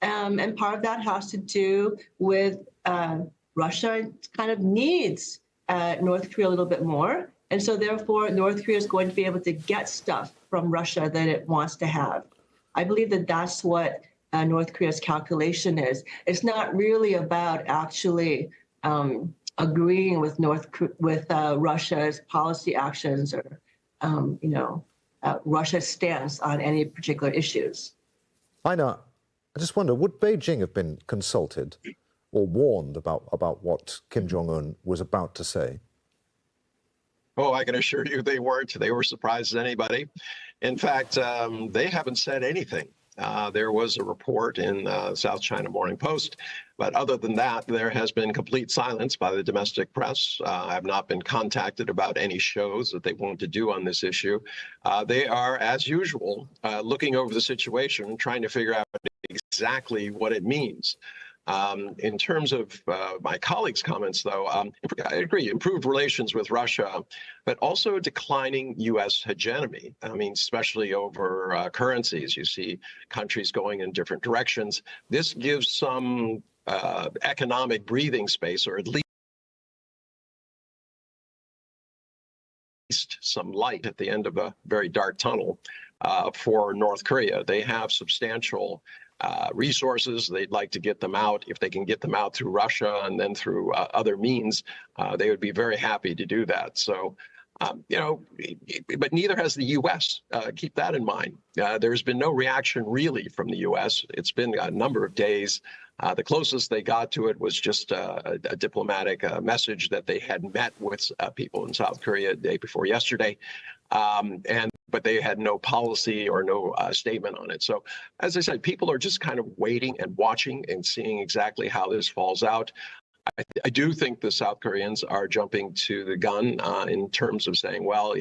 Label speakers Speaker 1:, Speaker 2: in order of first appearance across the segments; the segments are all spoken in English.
Speaker 1: And part of that has to do with Russia kind of needs North Korea a little bit more. And so therefore, North Korea is going to be able to get stuff from Russia that it wants to have. I believe that that's what North Korea's calculation is. It's not really about actually agreeing with Russia's policy actions or, Russia's stance on any particular issues.
Speaker 2: I just wonder, would Beijing have been consulted or warned about what Kim Jong-un was about to say?
Speaker 3: Oh, I can assure you they weren't. They were surprised as anybody. In fact, they haven't said anything. There was a report in South China Morning Post, but other than that, there has been complete silence by the domestic press. I have not been contacted about any shows that they want to do on this issue. They are, as usual, looking over the situation and trying to figure out exactly what it means. In terms of my colleague's comments, though, I agree, improved relations with Russia, but also declining U.S. hegemony. I mean, especially over currencies. You see countries going in different directions. This gives some economic breathing space, or at least some light at the end of a very dark tunnel for North Korea. They have substantial resources. They'd like to get them out. If they can get them out through Russia and then through other means, they would be very happy to do that. So, but neither has the U.S. Keep that in mind. There's been no reaction really from the U.S. It's been a number of days. The closest they got to it was just a diplomatic message that they had met with people in South Korea the day before yesterday. But they had no policy or no statement on it. So, as I said, people are just kind of waiting and watching and seeing exactly how this falls out. I do think the South Koreans are jumping to the gun in terms of saying, well,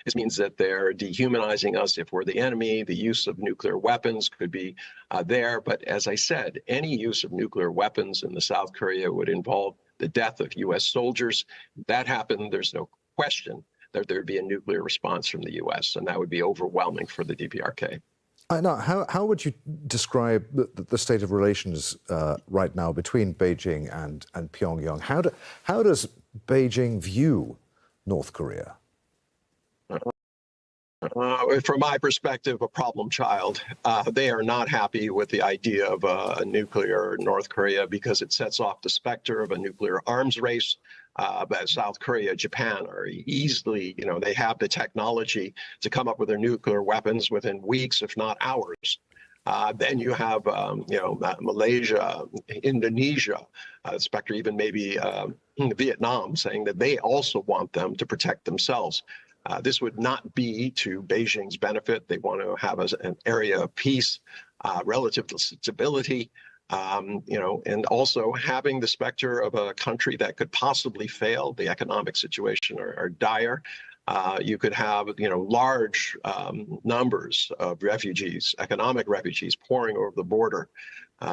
Speaker 3: this means that they're dehumanizing us if we're the enemy. The use of nuclear weapons could be there. But as I said, any use of nuclear weapons in the South Korea would involve the death of U.S. soldiers. If that happened, there's no question that there'd be a nuclear response from the U.S., and that would be overwhelming for the DPRK.
Speaker 2: Now, how would you describe the state of relations right now between Beijing and Pyongyang? How does Beijing view North Korea?
Speaker 3: From my perspective, a problem child. They are not happy with the idea of a nuclear North Korea because it sets off the specter of a nuclear arms race. But South Korea, Japan are easily, they have the technology to come up with their nuclear weapons within weeks, if not hours. Then you have, Malaysia, Indonesia, specter, even maybe Vietnam, saying that they also want them to protect themselves. This would not be to Beijing's benefit. They want to have an area of peace, relative to stability. And also having the specter of a country that could possibly fail. The economic situation are dire. You could have, large numbers of refugees, economic refugees pouring over the border.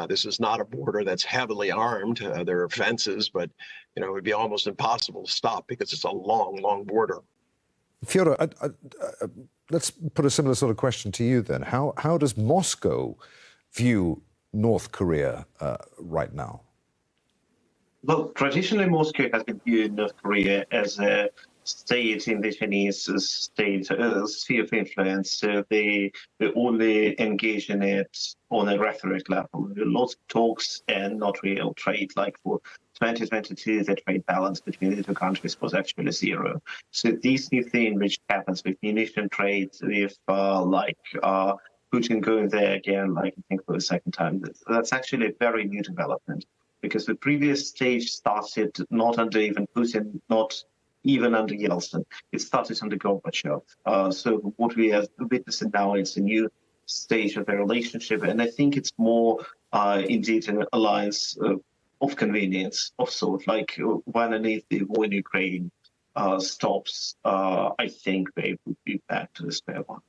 Speaker 3: This is not a border that's heavily armed. There are fences, but, it would be almost impossible to stop because it's a long, long border.
Speaker 2: Fyodor, let's put a similar sort of question to you then. How does Moscow view North Korea right now?
Speaker 4: Well, traditionally, Moscow has been viewed North Korea as a state in the Chinese state sphere of influence. So they only engage in it on a rhetoric level. Lots of talks and not real trade. Like for 2022, the trade balance between the two countries was actually zero. So this new thing which happens with munition trade, with Putin going there again, I think for the second time, that's actually a very new development, because the previous stage started not under even Putin, not even under Yeltsin. It started under Gorbachev. So what we are witnessing now is a new stage of the relationship, and I think it's more indeed an alliance of convenience, of sort, like when and if the war in Ukraine stops, I think they would be back to the square one.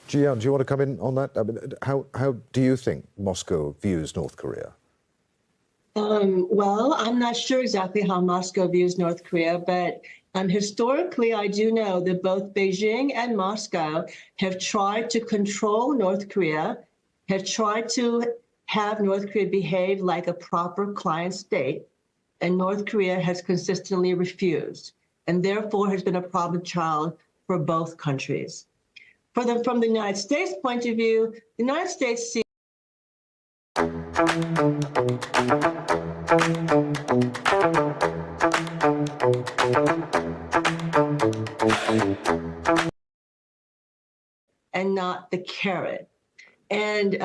Speaker 2: Jian, do you want to come in on that? I mean, how do you think Moscow views North Korea?
Speaker 1: Well, I'm not sure exactly how Moscow views North Korea, but historically, I do know that both Beijing and Moscow have tried to control North Korea, have tried to have North Korea behave like a proper client state, and North Korea has consistently refused, and therefore has been a problem child for both countries. From the United States point of view, the United States sees and not the carrot. And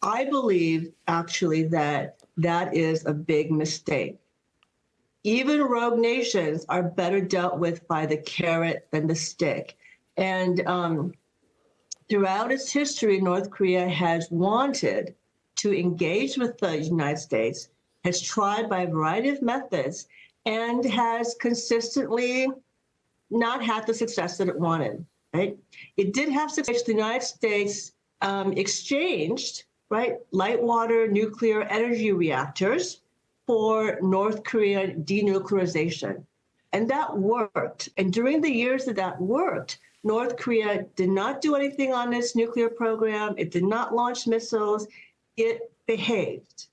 Speaker 1: I believe actually that that is a big mistake. Even rogue nations are better dealt with by the carrot than the stick. And throughout its history, North Korea has wanted to engage with the United States, has tried by a variety of methods, and has consistently not had the success that it wanted, right? It did have success. The United States exchanged, right, light water nuclear energy reactors for North Korean denuclearization. And that worked. And during the years that that worked, North Korea did not do anything on its nuclear program. It did not launch missiles. It behaved.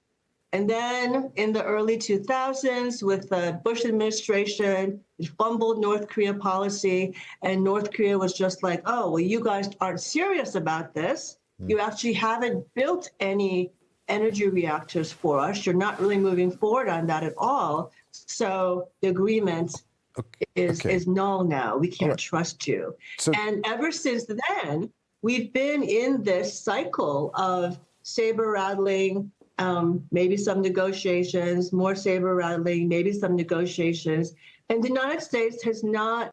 Speaker 1: And then in the early 2000s, with the Bush administration, it fumbled North Korea policy, and North Korea was just like, oh, well, you guys aren't serious about this. You actually haven't built any energy reactors for us. You're not really moving forward on that at all. So the agreement is null now. We can't trust you. So, and ever since then, we've been in this cycle of saber rattling, maybe some negotiations, more saber rattling, maybe some negotiations. And the United States has not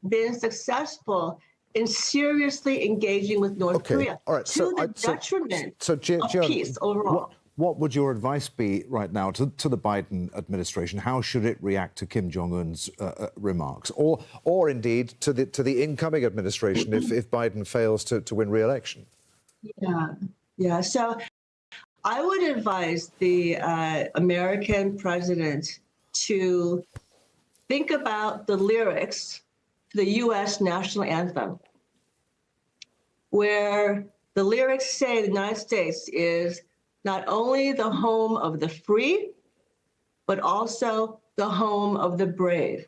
Speaker 1: been successful in seriously engaging with North Korea to the detriment of peace overall.
Speaker 2: What would your advice be right now to the Biden administration? How should it react to Kim Jong-un's remarks, or indeed to the incoming administration if Biden fails to win re-election?
Speaker 1: Yeah. So I would advise the American president to think about the lyrics to the U.S. national anthem, where the lyrics say the United States is not only the home of the free, but also the home of the brave.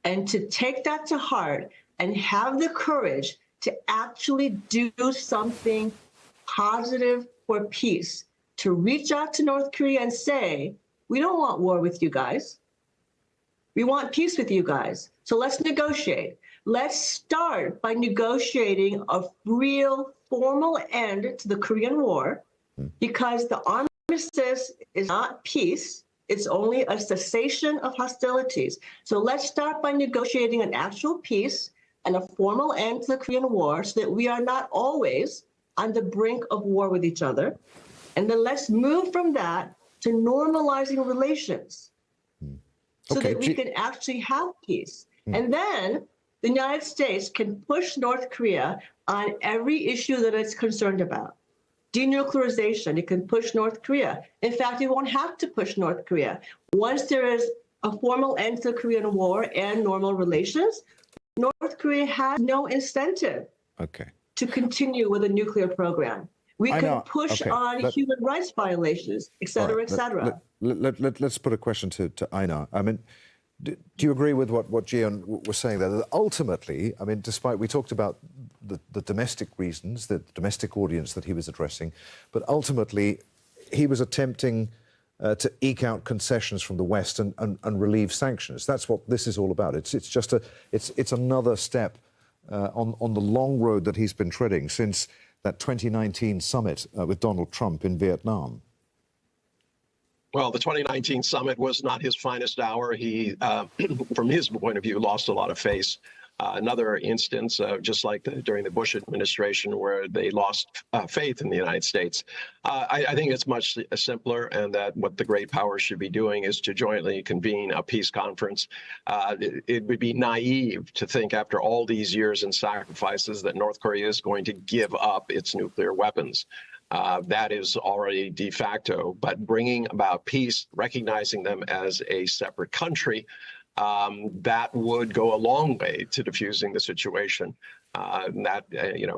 Speaker 1: And to take that to heart and have the courage to actually do something positive for peace, to reach out to North Korea and say, we don't want war with you guys. We want peace with you guys. So let's negotiate. Let's start by negotiating a real formal end to the Korean War, because the armistice is not peace. It's only a cessation of hostilities. So let's start by negotiating an actual peace and a formal end to the Korean War so that we are not always on the brink of war with each other. And then let's move from that to normalizing relations so that we can actually have peace. And then the United States can push North Korea on every issue that it's concerned about. Denuclearization, it can push North Korea. In fact, it won't have to push North Korea. Once there is a formal end to the Korean War and normal relations, North Korea has no incentive to continue with a nuclear program. We can push on human rights violations, et cetera, et cetera.
Speaker 2: Let's put a question to Einar. I mean, do you agree with what Gian was saying there? That ultimately, I mean, despite we talked about the domestic reasons, the domestic audience that he was addressing, but ultimately he was attempting to eke out concessions from the West and relieve sanctions. That's what this is all about. It's just it's another step on the long road that he's been treading since that 2019 summit with Donald Trump in Vietnam.
Speaker 3: Well, the 2019 summit was not his finest hour. He, from his point of view, lost a lot of face. Another instance, just like during the Bush administration, where they lost faith in the United States. I think it's much simpler, and that what the great powers should be doing is to jointly convene a peace conference. It would be naive to think, after all these years and sacrifices, that North Korea is going to give up its nuclear weapons. That is already de facto, but bringing about peace, recognizing them as a separate country, that would go a long way to diffusing the situation.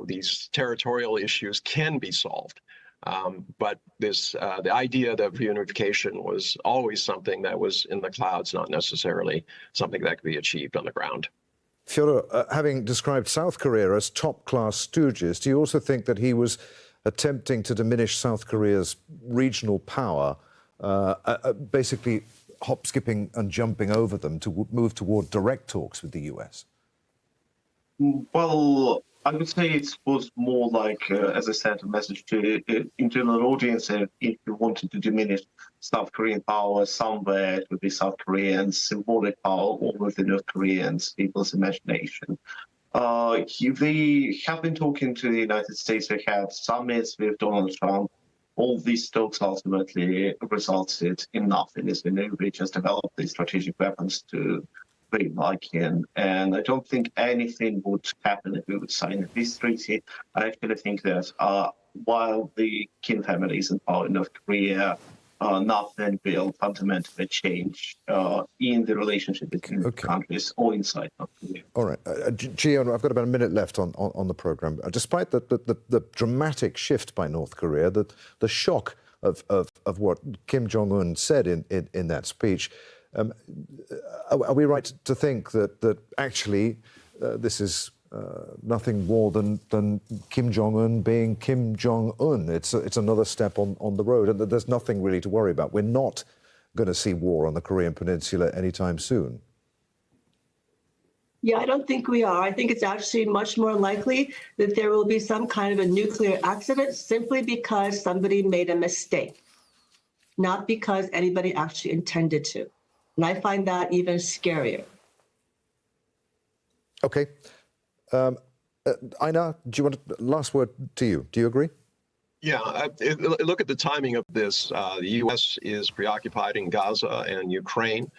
Speaker 3: These territorial issues can be solved. But the idea that reunification was always something that was in the clouds, not necessarily something that could be achieved on the ground.
Speaker 2: Fyodor, having described South Korea as top-class stooges, do you also think that he was attempting to diminish South Korea's regional power, basically hop, skipping and jumping over them to move toward direct talks with the US?
Speaker 4: Well, I would say it was more like, as I said, a message to internal audience. If you wanted to diminish South Korean power somewhere, it would be South Koreans' symbolic power over the North Koreans' people's imagination. They have been talking to the United States. They had summits with Donald Trump. All these talks ultimately resulted in nothing. It's been they just developed these strategic weapons to very liking, and I don't think anything would happen if we would sign a peace treaty. I actually think that while the Kim family is in power in North Korea, nothing will fundamentally change in the relationship between the countries or inside North Korea.
Speaker 2: All right. Gio, I've got about a minute left on the programme. Despite the dramatic shift by North Korea, the shock of what Kim Jong-un said in that speech, are we right to think that actually this is nothing more than Kim Jong-un being Kim Jong-un? It's another step on the road, and there's nothing really to worry about. We're not going to see war on the Korean Peninsula anytime soon.
Speaker 1: Yeah, I don't think we are. I think it's actually much more likely that there will be some kind of a nuclear accident simply because somebody made a mistake, not because anybody actually intended to. And I find that even scarier.
Speaker 2: Okay. Einar, do you want last word to you? Do you agree?
Speaker 3: Yeah, look at the timing of this. The U.S. is preoccupied in Gaza and Ukraine.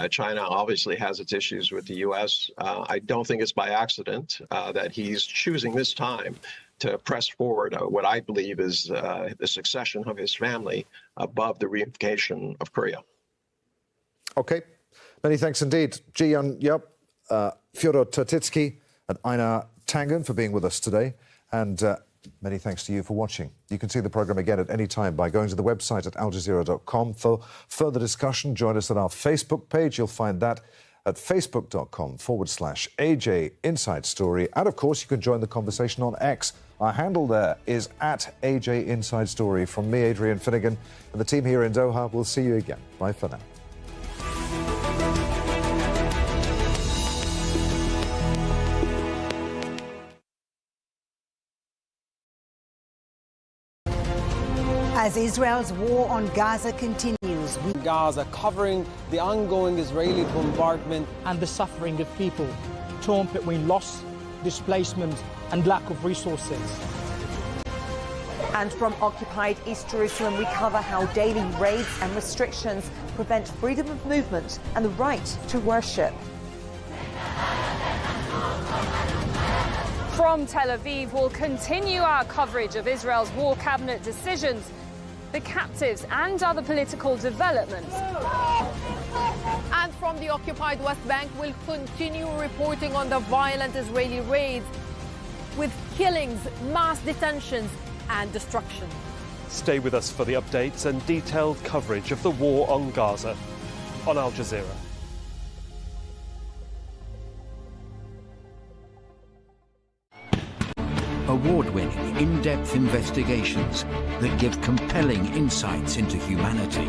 Speaker 3: China obviously has its issues with the U.S. I don't think it's by accident that he's choosing this time to press forward what I believe is the succession of his family above the reunification of Korea.
Speaker 2: Okay. Many thanks indeed. Ji-Yeon Yup, Fyodor Tertitsky and Einar Tangen for being with us today. And many thanks to you for watching. You can see the programme again at any time by going to the website at aljazeera.com. For further discussion, join us on our Facebook page. You'll find that at facebook.com/AJ Inside Story. And of course, you can join the conversation on X. Our handle there is at AJ Inside Story. From me, Adrian Finnegan, and the team here in Doha, we'll see you again. Bye for now.
Speaker 5: As Israel's war on Gaza continues,
Speaker 6: Gaza covering the ongoing Israeli bombardment
Speaker 7: and the suffering of people torn between loss, displacement and lack of resources.
Speaker 8: And from occupied East Jerusalem, we cover how daily raids and restrictions prevent freedom of movement and the right to worship.
Speaker 9: From Tel Aviv, we'll continue our coverage of Israel's war cabinet decisions, the captives and other political developments.
Speaker 10: And from the occupied West Bank, we'll continue reporting on the violent Israeli raids with killings, mass detentions and destruction.
Speaker 11: Stay with us for the updates and detailed coverage of the war on Gaza on Al Jazeera.
Speaker 12: Award-winning, in-depth investigations that give compelling insights into humanity.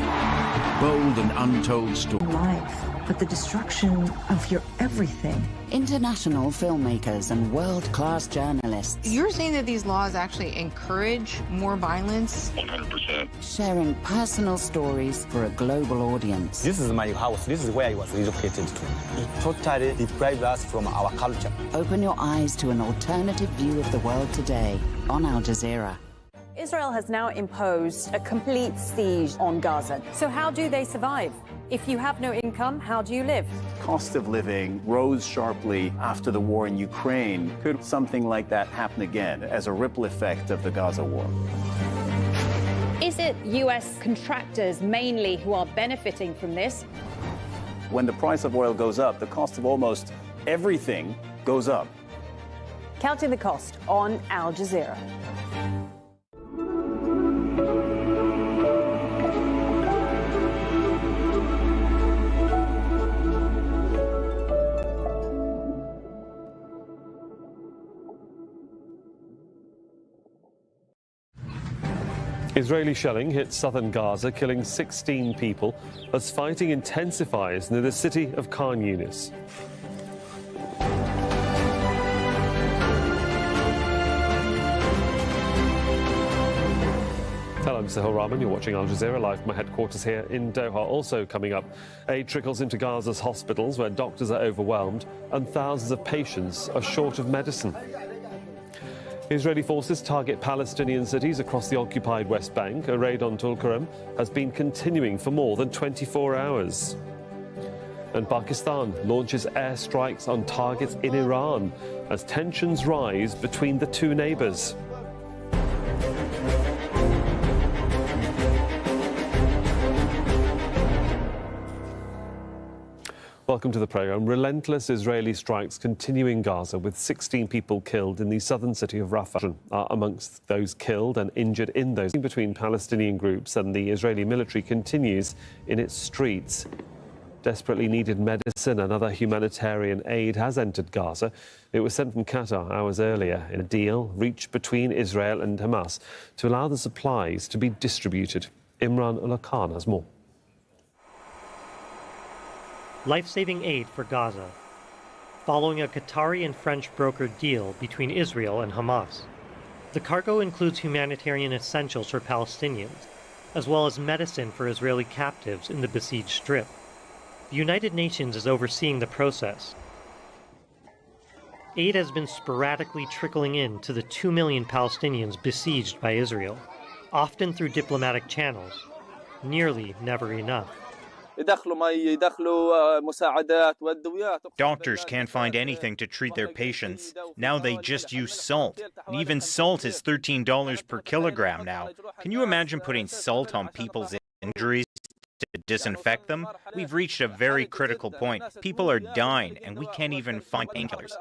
Speaker 12: Bold and untold stories.
Speaker 13: Life, but the destruction of your everything.
Speaker 14: International filmmakers and world-class journalists.
Speaker 15: You're saying that these laws actually encourage more violence?
Speaker 14: 100%. Sharing personal stories for a global audience.
Speaker 16: This is my house. This is where I was relocated to. It totally deprived us from our culture.
Speaker 14: Open your eyes to an alternative view of the world today on Al Jazeera.
Speaker 8: Israel has now imposed a complete siege on Gaza. So how do they survive? If you have no income, how do you live?
Speaker 17: Cost of living rose sharply after the war in Ukraine. Could something like that happen again as a ripple effect of the Gaza war?
Speaker 18: Is it US contractors mainly who are benefiting from this?
Speaker 17: When the price of oil goes up, the cost of almost everything goes up.
Speaker 8: Counting the cost on Al Jazeera.
Speaker 11: Israeli shelling hit southern Gaza, killing 16 people as fighting intensifies near the city of Khan Yunis. Hello, I'm Sahil Rahman. You're watching Aljazeera live from my headquarters here in Doha. Also coming up, aid trickles into Gaza's hospitals where doctors are overwhelmed and thousands of patients are short of medicine. Israeli forces target Palestinian cities across the occupied West Bank. A raid on Tulkarem has been continuing for more than 24 hours. And Pakistan launches airstrikes on targets in Iran as tensions rise between the two neighbours. Welcome to the programme. Relentless Israeli strikes continue in Gaza, with 16 people killed in the southern city of Rafah. Amongst those killed and injured in those between Palestinian groups and the Israeli military continues in its streets. Desperately needed medicine and other humanitarian aid has entered Gaza. It was sent from Qatar hours earlier in a deal reached between Israel and Hamas to allow the supplies to be distributed. Imran Ul-Khan has more.
Speaker 19: Life-saving aid for Gaza, following a Qatari and French brokered deal between Israel and Hamas. The cargo includes humanitarian essentials for Palestinians, as well as medicine for Israeli captives in the besieged Strip. The United Nations is overseeing the process. Aid has been sporadically trickling in to the 2 million Palestinians besieged by Israel, often through diplomatic channels, nearly never enough.
Speaker 20: Doctors can't find anything to treat their patients. Now they just use salt. And even salt is $13 per kilogram now. Can you imagine putting salt on people's injuries to disinfect them? We've reached a very critical point. People are dying, and we can't even find painkillers.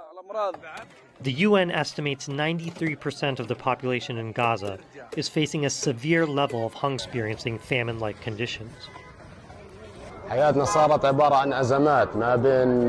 Speaker 19: The UN estimates 93% of the population in Gaza is facing a severe level of hunger, experiencing famine-like conditions.
Speaker 21: حياتنا صارت عبارة عن أزمات ما بين